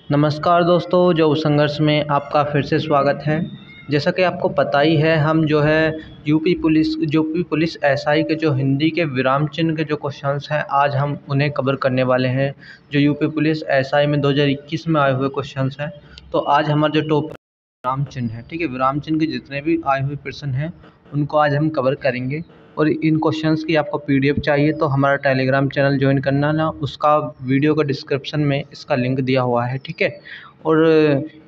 नमस्कार दोस्तों, जो संघर्ष में आपका फिर से स्वागत है। जैसा कि आपको पता ही है, हम जो है यूपी पुलिस एसआई के जो हिंदी के विराम चिन्ह के जो क्वेश्चंस हैं, आज हम उन्हें कवर करने वाले हैं। जो यूपी पुलिस एसआई में 2021 में आए हुए क्वेश्चंस हैं। तो आज हमारा जो टॉपिक विराम चिन्ह है, ठीक है, विराम चिन्ह के जितने भी आए हुए प्रश्न हैं उनको आज हम कवर करेंगे। और इन क्वेश्चंस की आपको पीडीएफ चाहिए तो हमारा टेलीग्राम चैनल ज्वाइन करना ना, उसका वीडियो का डिस्क्रिप्शन में इसका लिंक दिया हुआ है, ठीक है। और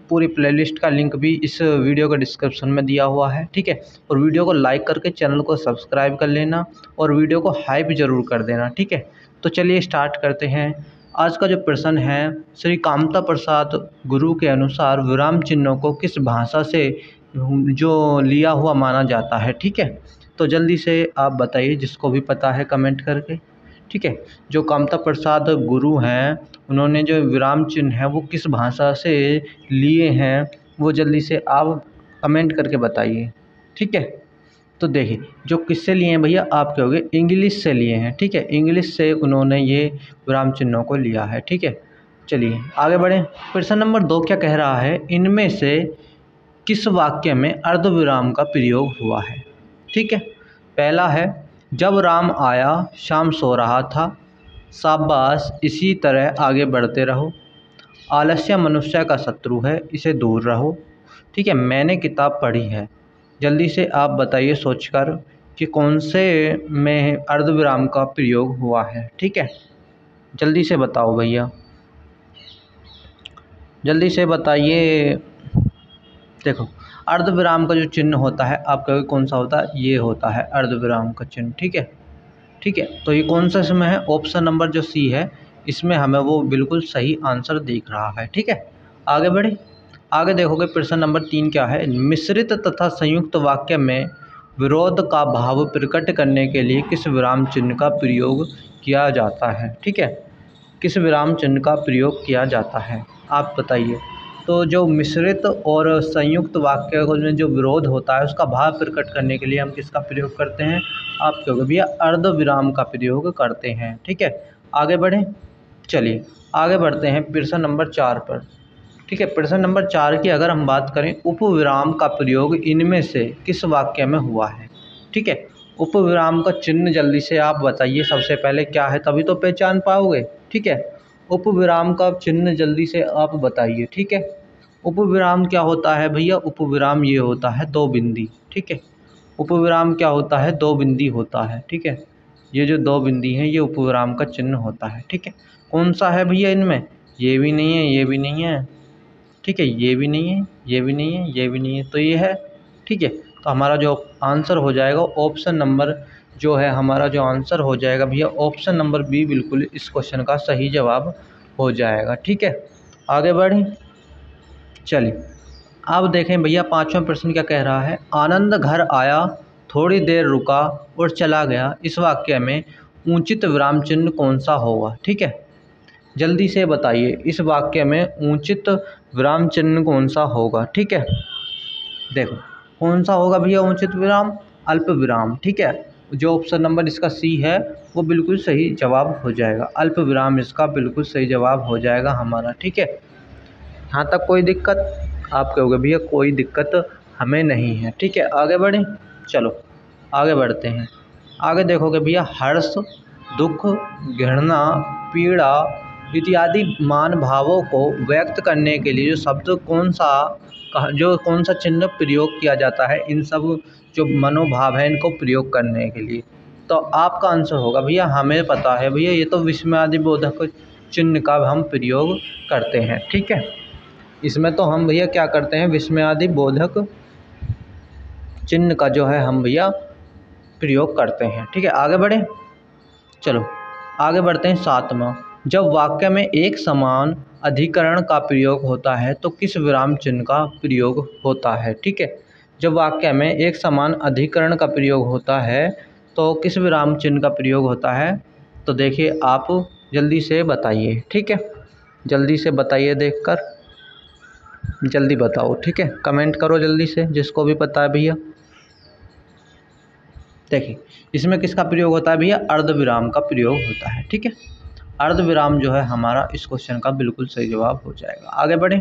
पूरी प्लेलिस्ट का लिंक भी इस वीडियो का डिस्क्रिप्शन में दिया हुआ है, ठीक है। और वीडियो को लाइक करके चैनल को सब्सक्राइब कर लेना और वीडियो को हाइप ज़रूर कर देना, ठीक है। तो चलिए स्टार्ट करते हैं। आज का जो प्रश्न है, श्री कामता प्रसाद गुरु के अनुसार विराम चिन्हों को किस भाषा से जो लिया हुआ माना जाता है, ठीक है। तो जल्दी से आप बताइए, जिसको भी पता है कमेंट करके, ठीक है। जो कामता प्रसाद गुरु हैं, उन्होंने जो विराम चिन्ह है वो किस भाषा से लिए हैं, वो जल्दी से आप कमेंट करके बताइए, ठीक है। तो देखिए, जो किससे लिए हैं भैया, आप कहोगे इंग्लिश से लिए हैं, ठीक है। इंग्लिश से उन्होंने ये विराम चिन्हों को लिया है, ठीक है। चलिए आगे बढ़ें। प्रश्न नंबर 2 क्या कह रहा है, इनमें से किस वाक्य में अर्धविराम का प्रयोग हुआ है, ठीक है। पहला है, जब राम आया शाम सो रहा था, शाबाश इसी तरह आगे बढ़ते रहो, आलस्य मनुष्य का शत्रु है इसे दूर रहो, ठीक है। मैंने किताब पढ़ी है। जल्दी से आप बताइए सोचकर कि कौन से में अर्धविराम का प्रयोग हुआ है, ठीक है। जल्दी से बताओ भैया, जल्दी से बताइए। देखो, अर्धविराम का जो चिन्ह होता है आपका कौन सा होता है, ये होता है अर्धविराम का चिन्ह, ठीक है, ठीक है। तो ये कौन सा इसमें है, ऑप्शन नंबर जो सी है, इसमें हमें वो बिल्कुल सही आंसर दिख रहा है, ठीक है। आगे बढ़े। आगे देखोगे प्रश्न नंबर 3 क्या है, मिश्रित तथा संयुक्त वाक्य में विरोध का भाव प्रकट करने के लिए किस विराम चिन्ह का प्रयोग किया जाता है, ठीक है। किस विराम चिन्ह का प्रयोग किया जाता है, आप बताइए। तो जो मिश्रित और संयुक्त वाक्य में जो विरोध होता है उसका भाव प्रकट करने के लिए हम किसका प्रयोग करते हैं, आप कहोगे भैया अर्धविराम का प्रयोग करते हैं, ठीक है। आगे बढ़ें। चलिए आगे बढ़ते हैं प्रश्न नंबर 4 पर, ठीक है। प्रश्न नंबर 4 की अगर हम बात करें, उपविराम का प्रयोग इनमें से किस वाक्य में हुआ है, ठीक है। उपविराम का चिन्ह जल्दी से आप बताइए सबसे पहले क्या है, तभी तो पहचान पाओगे, ठीक है। उपविराम का चिन्ह जल्दी से आप बताइए, ठीक है। उपविराम क्या होता है भैया, उपविराम ये होता है दो बिंदी, ठीक है। उपविराम क्या होता है, दो बिंदी होता है, ठीक है। ये जो दो बिंदी हैं ये उपविराम का चिन्ह होता है, ठीक है। कौन सा है भैया इनमें, ये भी नहीं है, ये भी नहीं है, ठीक है, ये भी नहीं है, ये भी नहीं है, ये भी नहीं है, तो ये है, ठीक है। तो हमारा जो आंसर हो जाएगा ऑप्शन नंबर जो है, हमारा जो आंसर हो जाएगा भैया ऑप्शन नंबर बी बिल्कुल इस क्वेश्चन का सही जवाब हो जाएगा, ठीक है। आगे बढ़ें। चलिए अब देखें भैया 5वां प्रश्न क्या कह रहा है, आनंद घर आया, थोड़ी देर रुका और चला गया, इस वाक्य में उचित विराम चिन्ह कौन सा होगा, ठीक है। जल्दी से बताइए, इस वाक्य में उचित विराम चिन्ह कौन सा होगा, ठीक है। देखो कौन सा होगा भैया उचित विराम, अल्प विराम, ठीक है। जो ऑप्शन नंबर इसका सी है वो बिल्कुल सही जवाब हो जाएगा, अल्प विराम इसका बिल्कुल सही जवाब हो जाएगा हमारा, ठीक है। यहाँ तक कोई दिक्कत, आप कहोगे भैया कोई दिक्कत हमें नहीं है, ठीक है। आगे बढ़ें। चलो आगे बढ़ते हैं। आगे देखोगे भैया, हर्ष, दुख, घृणा, पीड़ा इत्यादि मान भावों को व्यक्त करने के लिए जो शब्द कौन सा चिन्ह प्रयोग किया जाता है, इन सब जो मनोभाव है इनको प्रयोग करने के लिए। तो आपका आंसर होगा भैया, हमें पता है भैया, ये तो विस्मयादि बोधक चिन्ह का हम प्रयोग करते हैं, ठीक है। इसमें तो हम भैया क्या करते हैं, विस्मयादि बोधक चिन्ह का जो है हम भैया प्रयोग करते हैं, ठीक है। आगे बढ़ें। चलो आगे बढ़ते हैं 7वां, जब वाक्य में एक समान अधिकरण का प्रयोग होता है तो किस विराम चिन्ह का प्रयोग होता है, ठीक है। जब वाक्य में एक समान अधिकरण का प्रयोग होता है तो किस विराम चिन्ह का प्रयोग होता है, तो देखिए आप जल्दी से बताइए, ठीक है। जल्दी से बताइए, देखकर जल्दी बताओ, ठीक है। कमेंट करो जल्दी से, जिसको भी पता है भैया। देखिए इसमें किसका प्रयोग होता है भैया, अर्धविराम का प्रयोग होता है, ठीक है। अर्धविराम जो है हमारा इस क्वेश्चन का बिल्कुल सही जवाब हो जाएगा। आगे बढ़ें।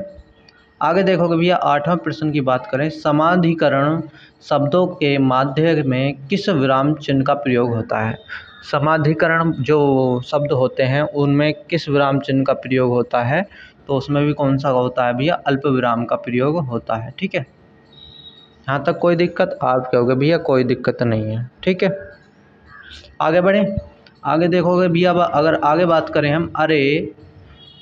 आगे देखोगे भैया 8वां प्रश्न की बात करें, समाधिकरण शब्दों के माध्य में किस विराम चिन्ह का प्रयोग होता है। समाधिकरण जो शब्द होते हैं उनमें किस विराम चिन्ह का प्रयोग होता है, तो उसमें भी कौन सा होता है भैया, अल्प विराम का प्रयोग होता है। ठीक है, यहाँ तक कोई दिक्कत? आप कहोगे भैया कोई दिक्कत नहीं है। ठीक है, आगे बढ़ें। आगे देखोगे भैया अगर आगे बात करें हम, अरे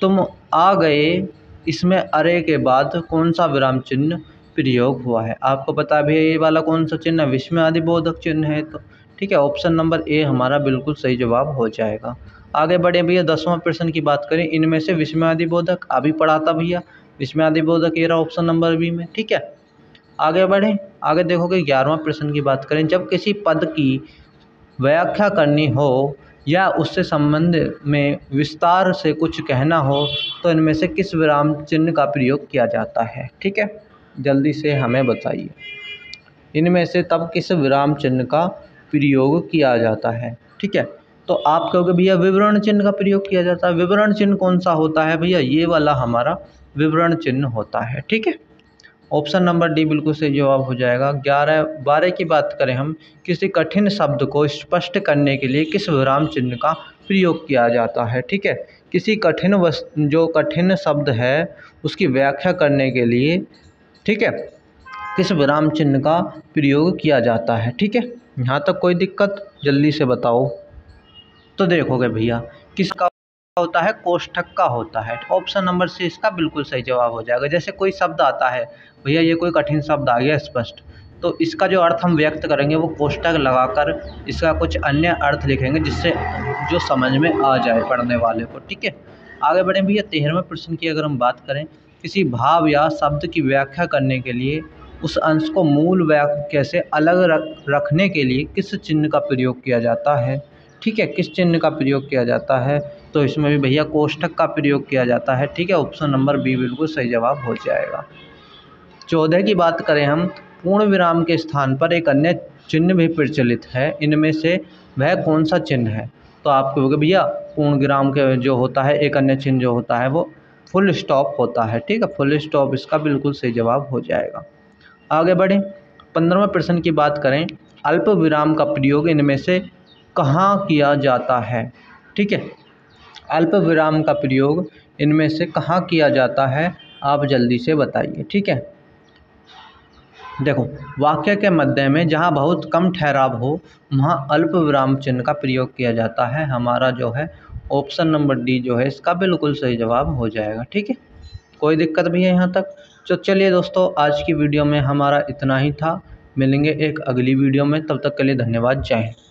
तुम आ गए, इसमें अरे के बाद कौन सा विराम चिन्ह प्रयोग हुआ है। आपको पता भी है ये वाला कौन सा चिन्ह है, विस्मय आदि बोधक चिन्ह है। तो ठीक है, ऑप्शन नंबर ए हमारा बिल्कुल सही जवाब हो जाएगा। आगे बढ़े भैया 10वां प्रश्न की बात करें, इनमें से विस्मय आदि बोधक अभी पढ़ा था भैया, विस्मय आदि बोधक ये रहा ऑप्शन नंबर बी में। ठीक है, आगे बढ़ें। आगे देखोगे 11वां प्रश्न की बात करें, जब किसी पद की व्याख्या करनी हो या उससे संबंध में विस्तार से कुछ कहना हो तो इनमें से किस विराम चिन्ह का प्रयोग किया जाता है। ठीक है, जल्दी से हमें बताइए, इनमें से तब किस विराम चिन्ह का प्रयोग किया जाता है। ठीक है, तो आप कहोगे भैया विवरण चिन्ह का प्रयोग किया जाता है। विवरण चिन्ह कौन सा होता है भैया, ये वाला हमारा विवरण चिन्ह होता है। ठीक है, ऑप्शन नंबर डी बिल्कुल सही जवाब हो जाएगा। 12 की बात करें हम, किसी कठिन शब्द को स्पष्ट करने के लिए किस विराम चिन्ह का प्रयोग किया जाता है। ठीक है, किसी जो कठिन शब्द है उसकी व्याख्या करने के लिए, ठीक है, किस विराम चिन्ह का प्रयोग किया जाता है। ठीक है, यहाँ तक कोई दिक्कत? जल्दी से बताओ। तो देखोगे भैया किसका होता है, कोष्ठक का होता है। ऑप्शन नंबर सी इसका बिल्कुल सही जवाब हो जाएगा। जैसे कोई शब्द आता है भैया, ये कोई कठिन शब्द आ गया स्पष्ट, तो इसका जो अर्थ हम व्यक्त करेंगे वो कोष्ठक लगाकर इसका कुछ अन्य अर्थ लिखेंगे जिससे जो समझ में आ जाए पढ़ने वाले को। ठीक है, आगे बढ़ें भैया 13वें प्रश्न की अगर हम बात करें, किसी भाव या शब्द की व्याख्या करने के लिए उस अंश को मूल वाक्य से अलग रखने के लिए किस चिन्ह का प्रयोग किया जाता है। ठीक है, किस चिन्ह का प्रयोग किया जाता है, तो इसमें भी भैया कोष्ठक का प्रयोग किया जाता है। ठीक है, ऑप्शन नंबर बी बिल्कुल सही जवाब हो जाएगा। 14 की बात करें हम, पूर्ण विराम के स्थान पर एक अन्य चिन्ह भी प्रचलित है, इनमें से वह कौन सा चिन्ह है। तो आप कहोगे भैया पूर्ण विराम के जो होता है एक अन्य चिन्ह जो होता है वो फुल स्टॉप होता है। ठीक है, फुल स्टॉप इसका बिल्कुल सही जवाब हो जाएगा। आगे बढ़ें। 15वें प्रश्न की बात करें, अल्प विराम का प्रयोग इनमें से कहाँ किया जाता है। ठीक है, अल्प विराम का प्रयोग इनमें से कहाँ किया जाता है, आप जल्दी से बताइए। ठीक है, देखो वाक्य के मध्य में जहाँ बहुत कम ठहराव हो वहाँ अल्प विराम चिन्ह का प्रयोग किया जाता है। हमारा जो है ऑप्शन नंबर डी जो है इसका बिल्कुल सही जवाब हो जाएगा। ठीक है, कोई दिक्कत भी है यहाँ तक? तो चलिए दोस्तों, आज की वीडियो में हमारा इतना ही था। मिलेंगे एक अगली वीडियो में, तब तक के लिए धन्यवाद। जय हिंद।